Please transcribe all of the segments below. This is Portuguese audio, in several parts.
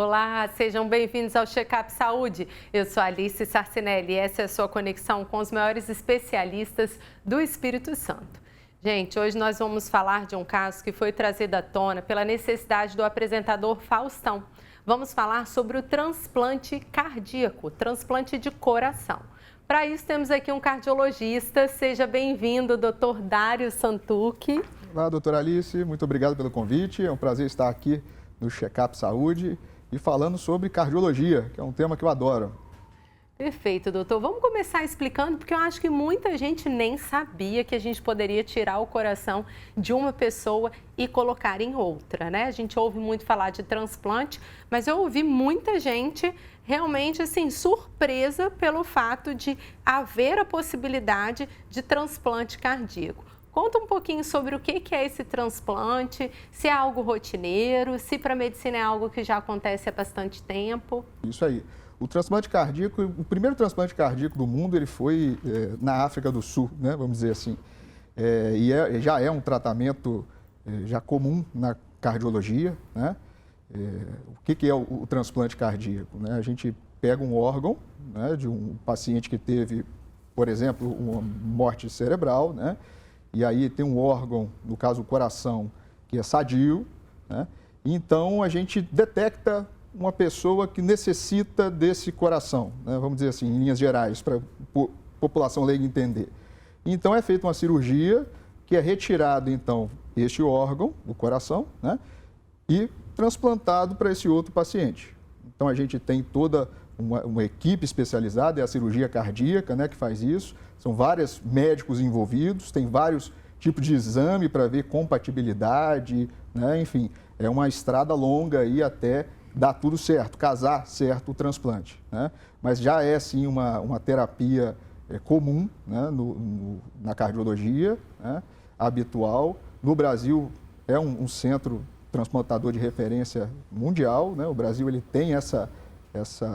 Olá, sejam bem-vindos ao Check-up Saúde. Eu sou Alice Sarcinelli e essa é a sua conexão com os maiores especialistas do Espírito Santo. Gente, hoje nós vamos falar de um caso que foi trazido à tona pela necessidade do apresentador Faustão. Vamos falar sobre o transplante cardíaco, transplante de coração. Para isso temos aqui um cardiologista. Seja bem-vindo, Dr. Dário Santucchi. Olá, doutora Alice, muito obrigado pelo convite. É um prazer estar aqui no Check-up Saúde e falando sobre cardiologia, que é um tema que eu adoro. Perfeito, doutor. Vamos começar explicando, porque eu acho que muita gente nem sabia que a gente poderia tirar o coração de uma pessoa e colocar em outra, né? A gente ouve muito falar de transplante, mas eu ouvi muita gente realmente, assim, surpresa pelo fato de haver a possibilidade de transplante cardíaco. Conta um pouquinho sobre o que é esse transplante, se é algo rotineiro, se para a medicina é algo que já acontece há bastante tempo. Isso aí. O transplante cardíaco, o primeiro transplante cardíaco do mundo, ele foi na África do Sul, né, vamos dizer assim. Já é um tratamento já comum na cardiologia, né? O que é o transplante cardíaco? Né? A gente pega um órgão, né, de um paciente que teve, por exemplo, uma morte cerebral, né? E aí tem um órgão, no caso o coração, que é sadio, né? Então a gente detecta uma pessoa que necessita desse coração, né? Vamos dizer assim, em linhas gerais, para a população leiga entender. Então é feita uma cirurgia que é retirado, então, este órgão, o coração, né? E transplantado para esse outro paciente. Então a gente tem toda uma equipe especializada, é a cirurgia cardíaca, né, que faz isso. São vários médicos envolvidos, tem vários tipos de exame para ver compatibilidade, né? Enfim, é uma estrada longa aí até dar tudo certo, casar certo o transplante, né? Mas já é sim uma terapia comum, né, na cardiologia, né, habitual. No Brasil é um centro transplantador de referência mundial, né? O Brasil ele tem essa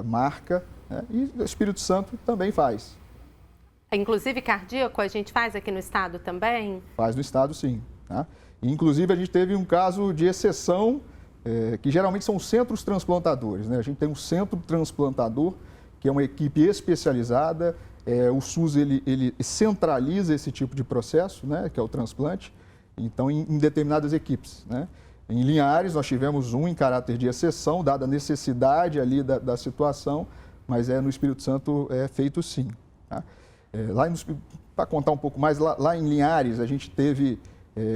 marca, né? E o Espírito Santo também faz. Inclusive cardíaco a gente faz aqui no estado também? Faz no estado, sim. Tá? E, inclusive a gente teve um caso de exceção, que geralmente são centros transplantadores, né? A gente tem um centro transplantador, que é uma equipe especializada. O SUS ele centraliza esse tipo de processo, né? Que é o transplante, então em determinadas equipes, né? Em Linhares, nós tivemos um em caráter de exceção, dada a necessidade ali da situação, mas no Espírito Santo é feito sim. Tá? Para contar um pouco mais, lá em Linhares, a gente teve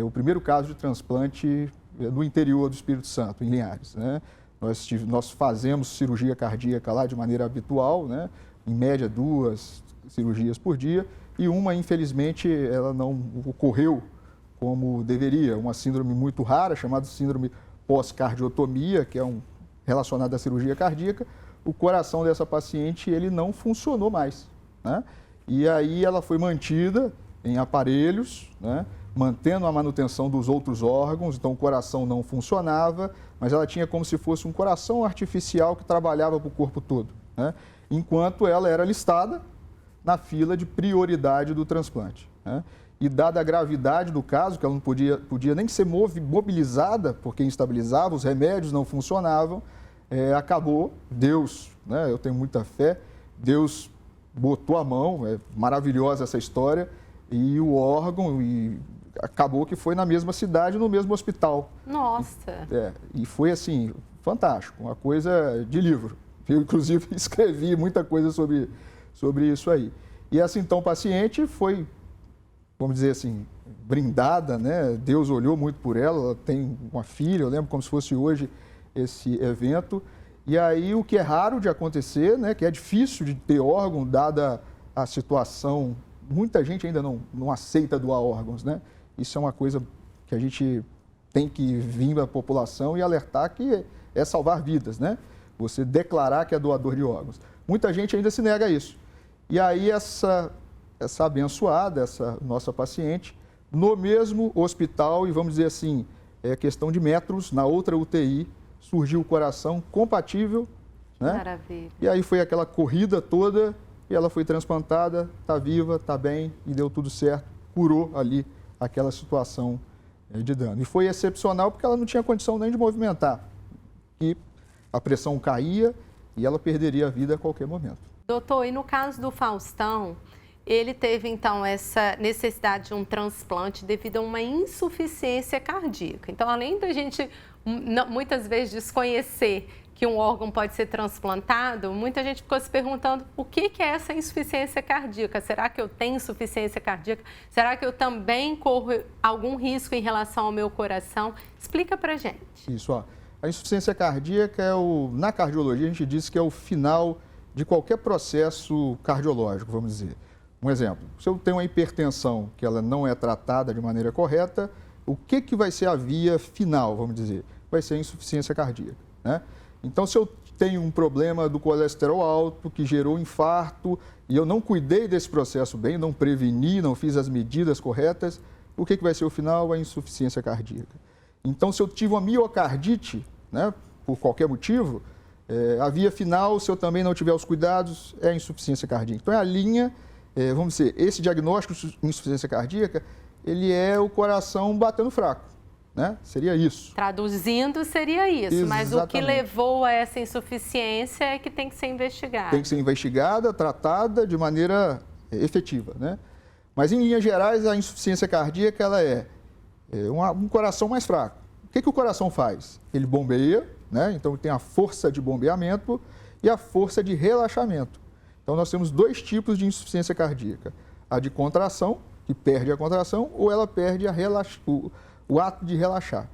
o primeiro caso de transplante no interior do Espírito Santo, em Linhares, né? Nós fazemos cirurgia cardíaca lá de maneira habitual, né? Em média 2 cirurgias por dia, e uma, infelizmente, ela não ocorreu como deveria, uma síndrome muito rara, chamada síndrome pós-cardiotomia, que é relacionada à cirurgia cardíaca. O coração dessa paciente ele não funcionou mais, né? E aí ela foi mantida em aparelhos, né, mantendo a manutenção dos outros órgãos, então o coração não funcionava, mas ela tinha como se fosse um coração artificial que trabalhava para o corpo todo, né, enquanto ela era listada na fila de prioridade do transplante, né? E dada a gravidade do caso, que ela não podia nem ser mobilizada, porque instabilizava, os remédios não funcionavam, acabou, Deus, né, eu tenho muita fé, Deus botou a mão, é maravilhosa essa história, e o órgão, e acabou que foi na mesma cidade, no mesmo hospital. Nossa! E foi assim, fantástico, uma coisa de livro. Eu, inclusive, escrevi muita coisa sobre isso aí. E essa, então, paciente foi, vamos dizer assim, brindada, né? Deus olhou muito por ela tem uma filha, eu lembro como se fosse hoje esse evento. E aí o que é raro de acontecer, né? Que é difícil de ter órgão, dada a situação, muita gente ainda não aceita doar órgãos, né? Isso é uma coisa que a gente tem que vir à população e alertar que é salvar vidas, né? Você declarar que é doador de órgãos. Muita gente ainda se nega a isso. E aí essa abençoada, essa nossa paciente, no mesmo hospital, e vamos dizer assim, questão de metros, na outra UTI, surgiu o coração compatível, né? Maravilha. E aí foi aquela corrida toda, e ela foi transplantada, está viva, está bem, e deu tudo certo, curou ali aquela situação de dano. E foi excepcional porque ela não tinha condição nem de movimentar. E a pressão caía e ela perderia a vida a qualquer momento. Doutor, e no caso do Faustão, ele teve então essa necessidade de um transplante devido a uma insuficiência cardíaca. Então, além da gente muitas vezes desconhecer que um órgão pode ser transplantado, muita gente ficou se perguntando o que é essa insuficiência cardíaca? Será que eu tenho insuficiência cardíaca? Será que eu também corro algum risco em relação ao meu coração? Explica pra gente. Isso, ó. A insuficiência cardíaca na cardiologia a gente diz que é o final de qualquer processo cardiológico, vamos dizer. Um exemplo, se eu tenho uma hipertensão que ela não é tratada de maneira correta, o que vai ser a via final, vamos dizer? Vai ser a insuficiência cardíaca, né? Então, se eu tenho um problema do colesterol alto que gerou infarto e eu não cuidei desse processo bem, não preveni, não fiz as medidas corretas, o que vai ser o final? A insuficiência cardíaca. Então, se eu tive uma miocardite, né, por qualquer motivo, a via final, se eu também não tiver os cuidados, é a insuficiência cardíaca. Então, é a linha, vamos dizer, esse diagnóstico de insuficiência cardíaca, ele é o coração batendo fraco. Né? Seria isso. Traduzindo, seria isso. Exatamente. Mas o que levou a essa insuficiência é que tem que ser investigada. Tem que ser investigada, tratada de maneira efetiva, né? Mas, em linhas gerais, a insuficiência cardíaca ela é um coração mais fraco. O que o coração faz? Ele bombeia, né? Então tem a força de bombeamento e a força de relaxamento. Então, nós temos dois tipos de insuficiência cardíaca. A de contração, que perde a contração, ou ela perde o ato de relaxar.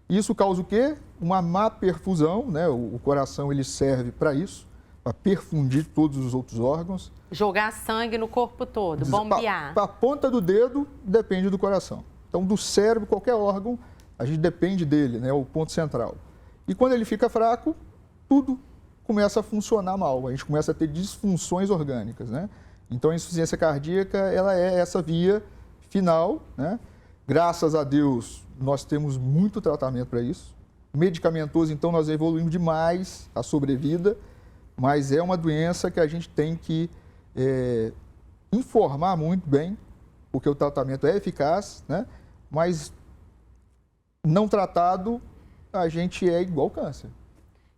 Isso causa o quê? Uma má perfusão, né? O coração ele serve para isso, para perfundir todos os outros órgãos. Jogar sangue no corpo todo, bombear. A ponta do dedo depende do coração. Então, do cérebro, qualquer órgão, a gente depende dele, né? O ponto central. E quando ele fica fraco, tudo começa a funcionar mal. A gente começa a ter disfunções orgânicas, né? Então, a insuficiência cardíaca, ela é essa via final, né? Graças a Deus, nós temos muito tratamento para isso. Medicamentoso, então, nós evoluímos demais a sobrevida, mas é uma doença que a gente tem que informar muito bem, porque o tratamento é eficaz, né? Mas não tratado, a gente é igual câncer.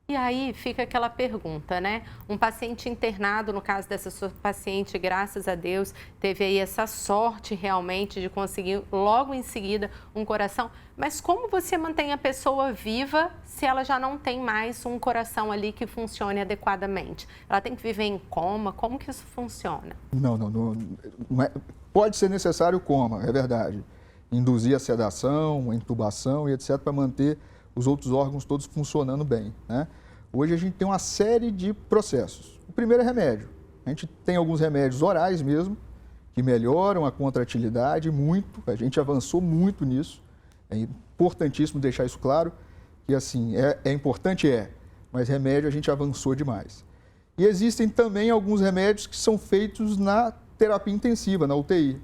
E aí fica aquela pergunta, né? Um paciente internado, no caso dessa sua paciente, graças a Deus, teve aí essa sorte realmente de conseguir logo em seguida um coração. Mas como você mantém a pessoa viva se ela já não tem mais um coração ali que funcione adequadamente? Ela tem que viver em coma? Como que isso funciona? Não é, pode ser necessário coma, é verdade. Induzir a sedação, a intubação e etc. para manter os outros órgãos todos funcionando bem, né? Hoje a gente tem uma série de processos. O primeiro é remédio. A gente tem alguns remédios orais mesmo, que melhoram a contratilidade muito. A gente avançou muito nisso. É importantíssimo deixar isso claro, que assim, é importante, mas remédio a gente avançou demais. E existem também alguns remédios que são feitos na terapia intensiva, na UTI.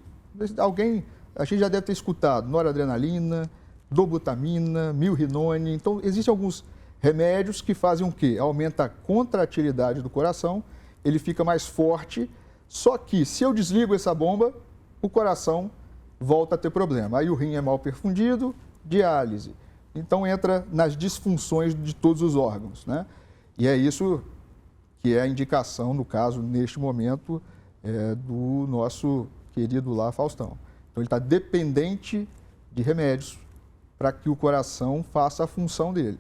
A gente já deve ter escutado noradrenalina, dobutamina, milrinone. Então, existem alguns remédios que fazem o quê? Aumenta a contratilidade do coração, ele fica mais forte, só que se eu desligo essa bomba, o coração volta a ter problema. Aí o rim é mal perfundido, diálise. Então, entra nas disfunções de todos os órgãos, né? E é isso que é a indicação, no caso, neste momento, do nosso querido lá, Faustão. Então, ele está dependente de remédios para que o coração faça a função dele.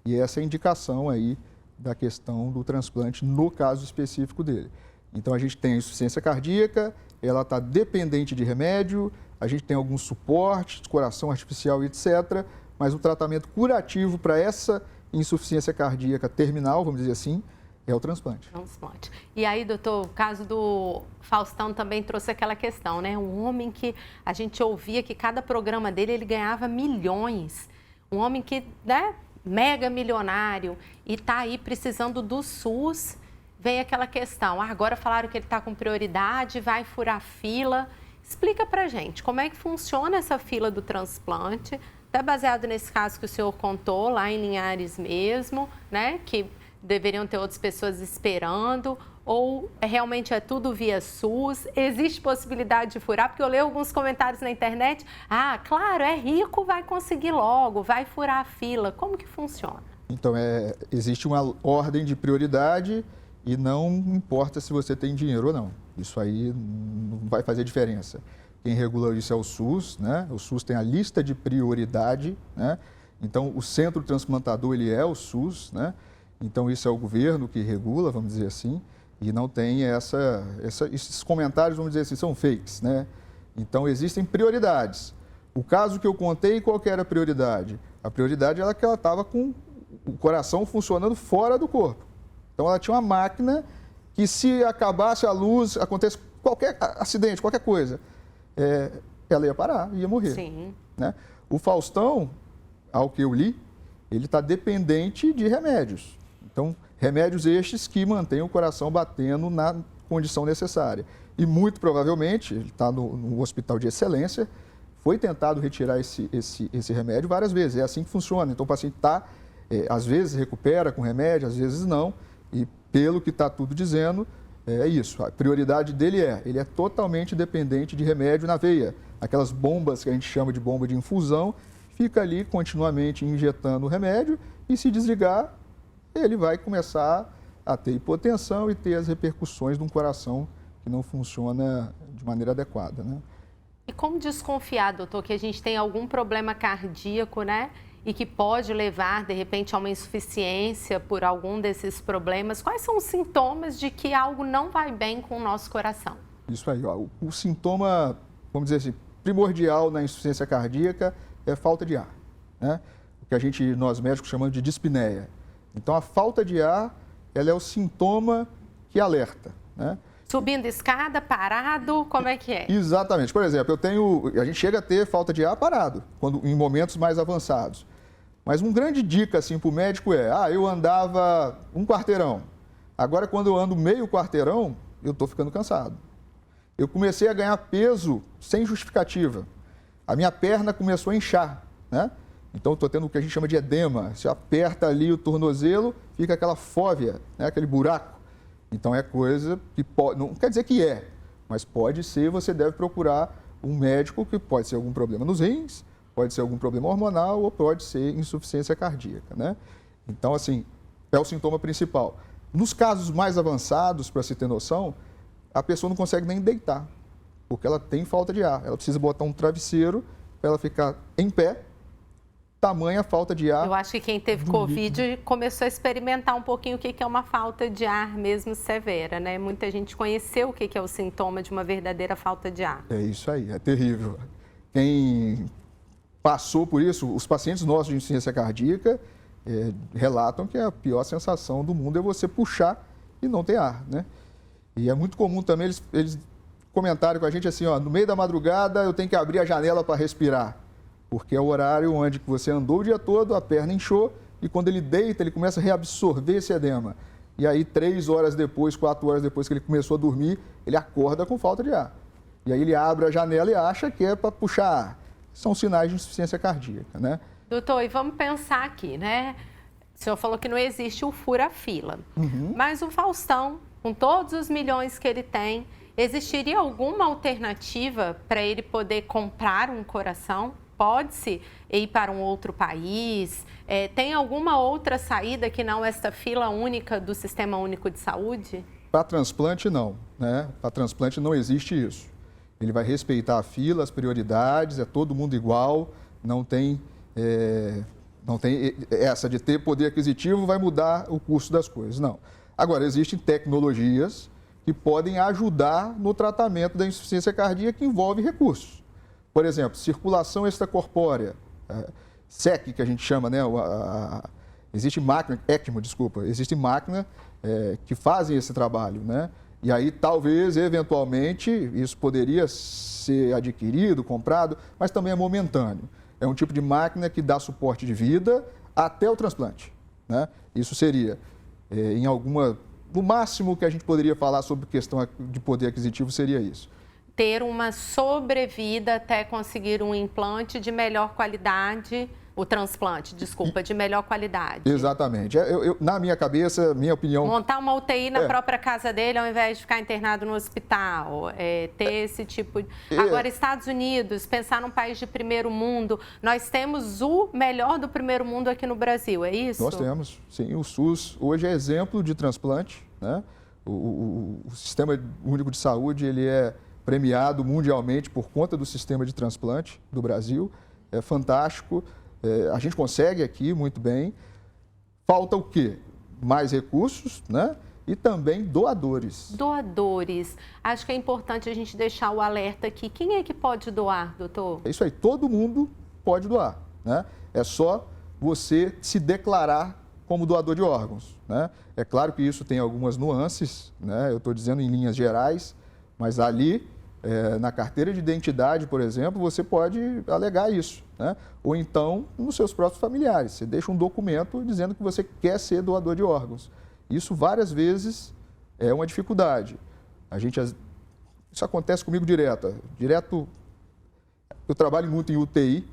E essa é a indicação aí da questão do transplante no caso específico dele. Então, a gente tem a insuficiência cardíaca, ela está dependente de remédio, a gente tem alguns suportes, coração artificial e etc., mas o tratamento curativo para essa insuficiência cardíaca terminal, vamos dizer assim, é o transplante. Transplante. E aí, doutor, o caso do Faustão também trouxe aquela questão, né? Um homem que a gente ouvia que cada programa dele ele ganhava milhões. Um homem que, né, mega milionário e está aí precisando do SUS. Vem aquela questão, agora falaram que ele está com prioridade, vai furar fila. Explica pra gente como é que funciona essa fila do transplante, até baseado nesse caso que o senhor contou, lá em Linhares mesmo, né? Que deveriam ter outras pessoas esperando, ou realmente é tudo via SUS? Existe possibilidade de furar? Porque eu leio alguns comentários na internet, claro, é rico, vai conseguir logo, vai furar a fila. Como que funciona? Então, existe uma ordem de prioridade e não importa se você tem dinheiro ou não. Isso aí não vai fazer diferença. Quem regula isso é o SUS, né? O SUS tem a lista de prioridade, né? Então, o centro transplantador, ele é o SUS, né? Então, isso é o governo que regula, vamos dizer assim, e não tem esses comentários, vamos dizer assim, são fakes, né? Então, existem prioridades. O caso que eu contei, qual que era a prioridade? A prioridade era que ela estava com o coração funcionando fora do corpo. Então, ela tinha uma máquina que, se acabasse a luz, acontece qualquer acidente, qualquer coisa, ela ia parar, ia morrer. Sim. Né? O Faustão, ao que eu li, ele está dependente de remédios. Então, remédios estes que mantêm o coração batendo na condição necessária. E, muito provavelmente, ele está no hospital de excelência, foi tentado retirar esse remédio várias vezes. É assim que funciona. Então, o paciente está, às vezes, recupera com remédio, às vezes não. E, pelo que está tudo dizendo, é isso. A prioridade dele ele é totalmente dependente de remédio na veia. Aquelas bombas que a gente chama de bomba de infusão, fica ali continuamente injetando o remédio e, se desligar, ele vai começar a ter hipotensão e ter as repercussões de um coração que não funciona de maneira adequada, né? E como desconfiar, doutor, que a gente tem algum problema cardíaco, né? E que pode levar, de repente, a uma insuficiência por algum desses problemas? Quais são os sintomas de que algo não vai bem com o nosso coração? Isso aí, ó. O sintoma, vamos dizer assim, primordial na insuficiência cardíaca é falta de ar, né? O que nós médicos chamamos de dispneia. Então, a falta de ar, ela é o sintoma que alerta, né? Subindo escada, parado, como é que é? Exatamente. Por exemplo, a gente chega a ter falta de ar parado, em momentos mais avançados. Mas uma grande dica assim, para o médico eu andava um quarteirão. Agora, quando eu ando meio quarteirão, eu estou ficando cansado. Eu comecei a ganhar peso sem justificativa. A minha perna começou a inchar, né? Então, estou tendo o que a gente chama de edema. Você aperta ali o tornozelo, fica aquela fóvea, né? Aquele buraco. Então, é coisa que pode, não quer dizer que mas pode ser, você deve procurar um médico, que pode ser algum problema nos rins, pode ser algum problema hormonal ou pode ser insuficiência cardíaca, né? Então, assim, é o sintoma principal. Nos casos mais avançados, para se ter noção, a pessoa não consegue nem deitar, porque ela tem falta de ar. Ela precisa botar um travesseiro para ela ficar em pé, tamanha falta de ar. Eu acho que quem teve Covid começou a experimentar um pouquinho o que é uma falta de ar mesmo severa, né? Muita gente conheceu o que é o sintoma de uma verdadeira falta de ar. É isso aí, é terrível. Quem passou por isso, os pacientes nossos de insuficiência cardíaca relatam que a pior sensação do mundo é você puxar e não ter ar, né? E é muito comum também eles comentarem com a gente assim, ó, no meio da madrugada eu tenho que abrir a janela para respirar, porque é o horário onde você andou o dia todo, a perna inchou e quando ele deita, ele começa a reabsorver esse edema. E aí, 3 horas depois, 4 horas depois que ele começou a dormir, ele acorda com falta de ar. E aí ele abre a janela e acha que é para puxar ar. São sinais de insuficiência cardíaca, né? Doutor, e vamos pensar aqui, né? O senhor falou que não existe o fura-fila, mas o Faustão, com todos os milhões que ele tem, existiria alguma alternativa para ele poder comprar um coração? Pode-se ir para um outro país? Tem alguma outra saída que não esta fila única do Sistema Único de Saúde? Para transplante, não, né? Para transplante não existe isso. Ele vai respeitar a fila, as prioridades, é todo mundo igual, não tem essa de ter poder aquisitivo vai mudar o custo das coisas, não. Agora, existem tecnologias que podem ajudar no tratamento da insuficiência cardíaca que envolve recursos. Por exemplo, circulação extracorpórea, SEC, que a gente chama, né? Existe máquina, ECMO, desculpa, existe máquina que fazem esse trabalho, né? E aí, talvez, eventualmente, isso poderia ser adquirido, comprado, mas também é momentâneo. É um tipo de máquina que dá suporte de vida até o transplante, né? Isso seria, no máximo que a gente poderia falar sobre questão de poder aquisitivo seria isso. Ter uma sobrevida até conseguir um implante de melhor qualidade o transplante, desculpa, de melhor qualidade. Exatamente. Na minha cabeça, minha opinião... Montar uma UTI na própria casa dele, ao invés de ficar internado no hospital, ter esse tipo... Agora, Estados Unidos, pensar num país de primeiro mundo, nós temos o melhor do primeiro mundo aqui no Brasil, é isso? Nós temos, sim. O SUS hoje é exemplo de transplante, né? O Sistema Único de Saúde, ele é premiado mundialmente por conta do sistema de transplante do Brasil. É fantástico. A gente consegue aqui muito bem. Falta o quê? Mais recursos, né? E também doadores. Doadores. Acho que é importante a gente deixar o alerta aqui. Quem é que pode doar, doutor? É isso aí, todo mundo pode doar, né? É só você se declarar como doador de órgãos, né? É claro que isso tem algumas nuances, né? Eu estou dizendo em linhas gerais, mas ali, na carteira de identidade, por exemplo, você pode alegar isso, né? Ou então nos seus próprios familiares. Você deixa um documento dizendo que você quer ser doador de órgãos. Isso várias vezes é uma dificuldade. Isso acontece comigo direto. Eu trabalho muito em UTI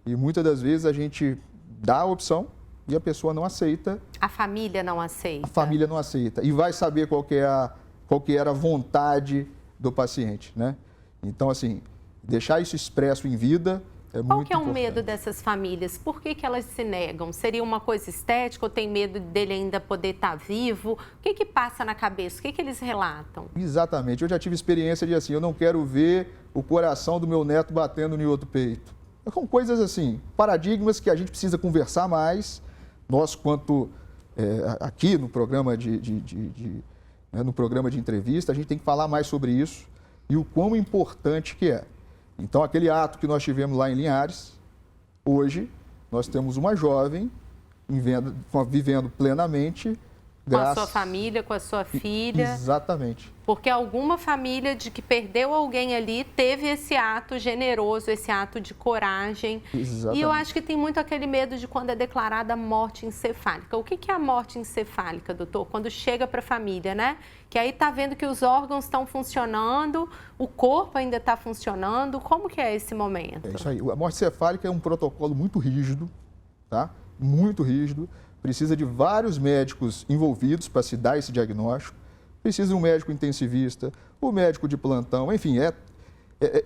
e muitas das vezes a gente dá a opção e a pessoa não aceita. A família não aceita. A família não aceita. E vai saber qual que era a vontade do paciente, né? Então, assim, deixar isso expresso em vida é muito importante. Qual que é o medo dessas famílias? Por que elas se negam? Seria uma coisa estética ou tem medo dele ainda poder estar vivo? O que passa na cabeça? O que eles relatam? Exatamente. Eu já tive experiência de assim, eu não quero ver o coração do meu neto batendo em outro peito. São coisas assim, paradigmas que a gente precisa conversar mais. Nós, quanto aqui no programa no programa de entrevista, a gente tem que falar mais sobre isso e o quão importante que é. Então, aquele ato que nós tivemos lá em Linhares, hoje nós temos uma jovem vivendo plenamente. Com a sua família, com a sua filha. Exatamente. Porque alguma família de que perdeu alguém ali teve esse ato generoso, esse ato de coragem. Exatamente. E eu acho que tem muito aquele medo de quando é declarada morte encefálica. O que é a morte encefálica, doutor? Quando chega para a família, né? Que aí está vendo que os órgãos estão funcionando, o corpo ainda está funcionando. Como que é esse momento? É isso aí. A morte encefálica é um protocolo muito rígido, tá? Muito rígido. Precisa de vários médicos envolvidos para se dar esse diagnóstico. Precisa de um médico intensivista, o médico de plantão, enfim,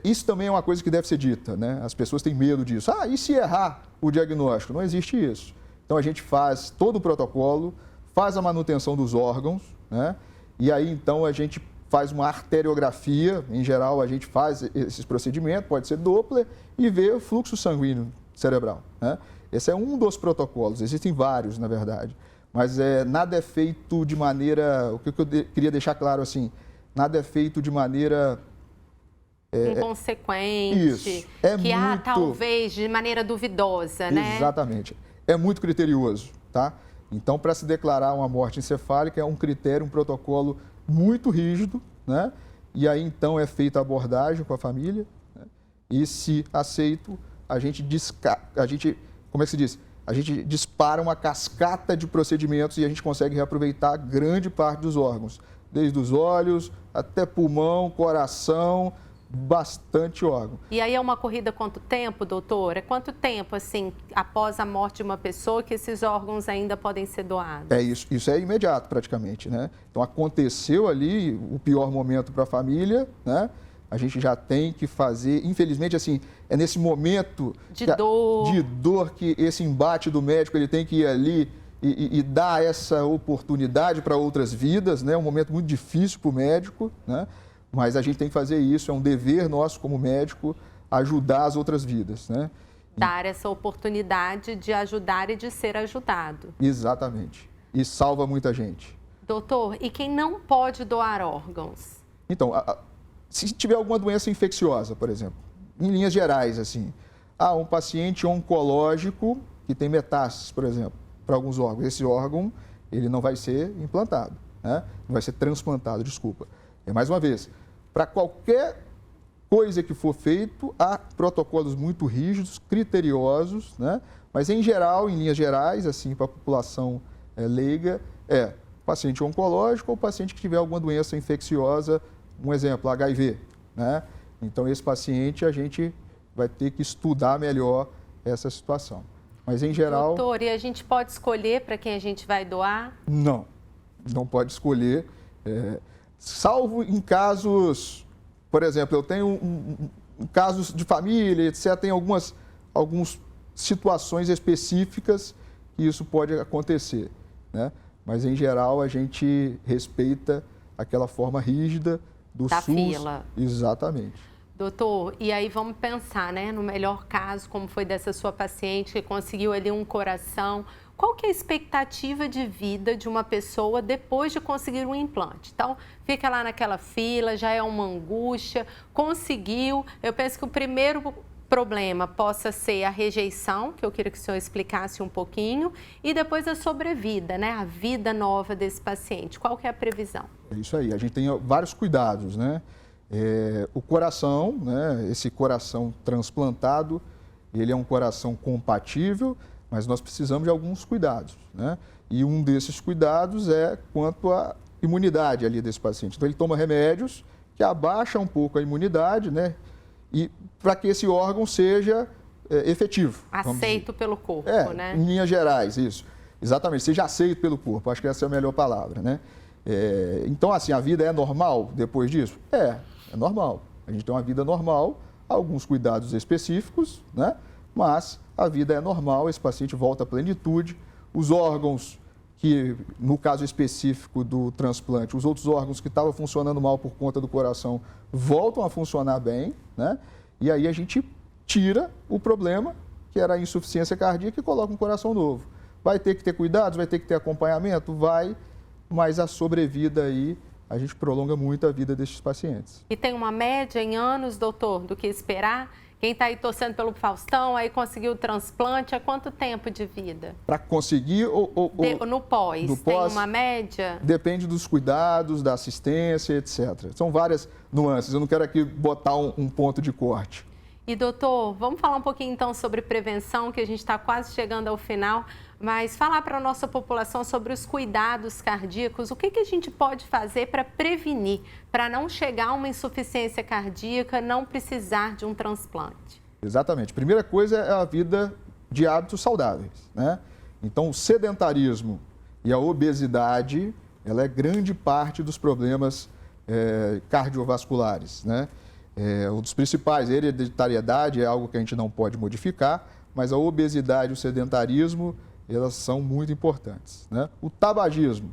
isso também é uma coisa que deve ser dita, né? As pessoas têm medo disso. E se errar o diagnóstico? Não existe isso. Então, a gente faz todo o protocolo, faz a manutenção dos órgãos, né? E aí, então, a gente faz uma arteriografia, em geral, a gente faz esses procedimentos, pode ser Doppler, e vê o fluxo sanguíneo cerebral, né? Esse é um dos protocolos, existem vários, na verdade, mas nada é feito de maneira, o que eu queria deixar claro assim, nada é feito de maneira... inconsequente, isso, talvez de maneira duvidosa, né? Exatamente, é muito criterioso, tá? Então, para se declarar uma morte encefálica é um critério, um protocolo muito rígido, né? E aí, então, é feita a abordagem com a família, né? E se aceito, a gente como é que se diz? A gente dispara uma cascata de procedimentos e a gente consegue reaproveitar grande parte dos órgãos, desde os olhos até pulmão, coração, bastante órgão. E aí é uma corrida quanto tempo, doutor? É quanto tempo, assim, após a morte de uma pessoa que esses órgãos ainda podem ser doados? É isso, isso é imediato praticamente, né? Então aconteceu ali o pior momento para a família, né? A gente já tem que fazer, infelizmente, assim, é nesse momento de dor que esse embate do médico ele tem que ir ali e dar essa oportunidade para outras vidas, né? É um momento muito difícil para o médico, né? Mas a gente tem que fazer isso, é um dever nosso como médico ajudar as outras vidas, né? Dar essa oportunidade de ajudar e de ser ajudado. Exatamente. E salva muita gente. Doutor, e quem não pode doar órgãos? Então, se tiver alguma doença infecciosa, por exemplo, em linhas gerais, assim, um paciente oncológico que tem metástases, por exemplo, para alguns órgãos, esse órgão, ele não vai ser implantado, né? Não vai ser transplantado, desculpa. Mais uma vez, para qualquer coisa que for feito, há protocolos muito rígidos, criteriosos, né? Mas, em geral, em linhas gerais, assim, para a população leiga, paciente oncológico ou paciente que tiver alguma doença infecciosa, um exemplo, HIV, né? Então, esse paciente, a gente vai ter que estudar melhor essa situação. Mas, em geral... Doutor, e a gente pode escolher para quem a gente vai doar? Não, não pode escolher, salvo em casos, por exemplo, eu tenho casos de família, etc., tem algumas situações específicas que isso pode acontecer, né? Mas, em geral, a gente respeita aquela forma rígida do da SUS. fila. Exatamente. Doutor, e aí vamos pensar, né, no melhor caso, como foi dessa sua paciente que conseguiu ali um coração. Qual que é a expectativa de vida de uma pessoa depois de conseguir um implante? Então, fica lá naquela fila, já é uma angústia, conseguiu. Eu penso que o primeiro problema possa ser a rejeição, que eu queria que o senhor explicasse um pouquinho, e depois a sobrevida, né, a vida nova desse paciente. Qual que é a previsão? É isso aí, a gente tem vários cuidados, né? O coração, né, esse coração transplantado, ele é um coração compatível, mas nós precisamos de alguns cuidados, né? E um desses cuidados é quanto à imunidade ali desse paciente. Então, ele toma remédios que abaixam um pouco a imunidade, né? E para que esse órgão seja efetivo. Aceito pelo corpo, né? Em linhas gerais, isso. Exatamente, seja aceito pelo corpo. Acho que essa é a melhor palavra, né? Então, assim, a vida é normal depois disso? É normal. A gente tem uma vida normal, alguns cuidados específicos, né? Mas a vida é normal, esse paciente volta à plenitude. Os órgãos que, no caso específico do transplante, os outros órgãos que estavam funcionando mal por conta do coração voltam a funcionar bem, né? E aí a gente tira o problema, que era a insuficiência cardíaca, e coloca um coração novo. Vai ter que ter cuidados, vai ter que ter acompanhamento? Vai, mas a sobrevida aí, a gente prolonga muito a vida destes pacientes. E tem uma média em anos, doutor, do que esperar? Quem está aí torcendo pelo Faustão, aí conseguiu o transplante, há quanto tempo de vida? Para conseguir no pós, tem uma média? Depende dos cuidados, da assistência, etc. São várias nuances, eu não quero aqui botar um ponto de corte. E, doutor, vamos falar um pouquinho então sobre prevenção, que a gente está quase chegando ao final, mas falar para a nossa população sobre os cuidados cardíacos, o que a gente pode fazer para prevenir, para não chegar a uma insuficiência cardíaca, não precisar de um transplante? Exatamente. Primeira coisa é a vida de hábitos saudáveis, né? Então, o sedentarismo e a obesidade, ela é grande parte dos problemas cardiovasculares, né? Um dos principais, a hereditariedade é algo que a gente não pode modificar, mas a obesidade e o sedentarismo, elas são muito importantes, né? O tabagismo,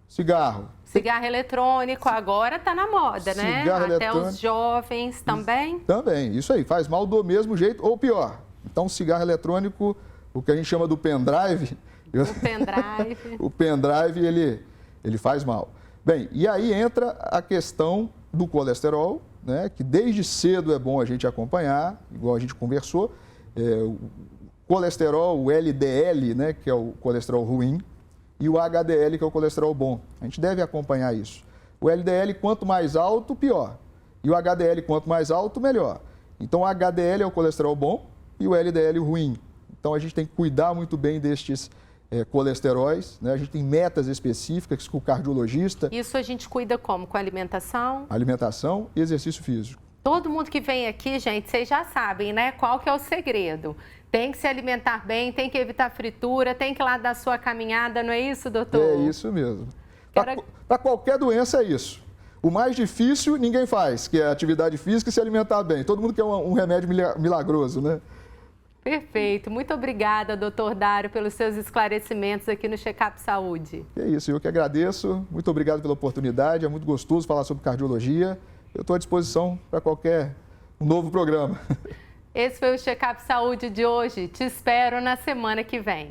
cigarro. Cigarro eletrônico agora está na moda, né? Até os jovens também. Também, isso aí, faz mal do mesmo jeito ou pior. Então, o cigarro eletrônico, o que a gente chama do pendrive... O pendrive. O pendrive, ele faz mal. Bem, e aí entra a questão do colesterol, né, que desde cedo é bom a gente acompanhar, igual a gente conversou. O colesterol, o LDL, né, que é o colesterol ruim, e o HDL, que é o colesterol bom. A gente deve acompanhar isso. O LDL, quanto mais alto, pior. E o HDL, quanto mais alto, melhor. Então, o HDL é o colesterol bom e o LDL ruim. Então, a gente tem que cuidar muito bem destes colesteróis, né? A gente tem metas específicas com o cardiologista. Isso a gente cuida como? Com alimentação? Alimentação e exercício físico. Todo mundo que vem aqui, gente, vocês já sabem, né? Qual que é o segredo? Tem que se alimentar bem, tem que evitar fritura, tem que ir lá dar sua caminhada, não é isso, doutor? É isso mesmo. Para qualquer doença é isso. O mais difícil ninguém faz, que é a atividade física e se alimentar bem. Todo mundo quer um remédio milagroso, né? Perfeito. Muito obrigada, doutor Dário, pelos seus esclarecimentos aqui no Check-up Saúde. É isso, eu que agradeço. Muito obrigado pela oportunidade. É muito gostoso falar sobre cardiologia. Eu estou à disposição para qualquer novo programa. Esse foi o Check-up Saúde de hoje. Te espero na semana que vem.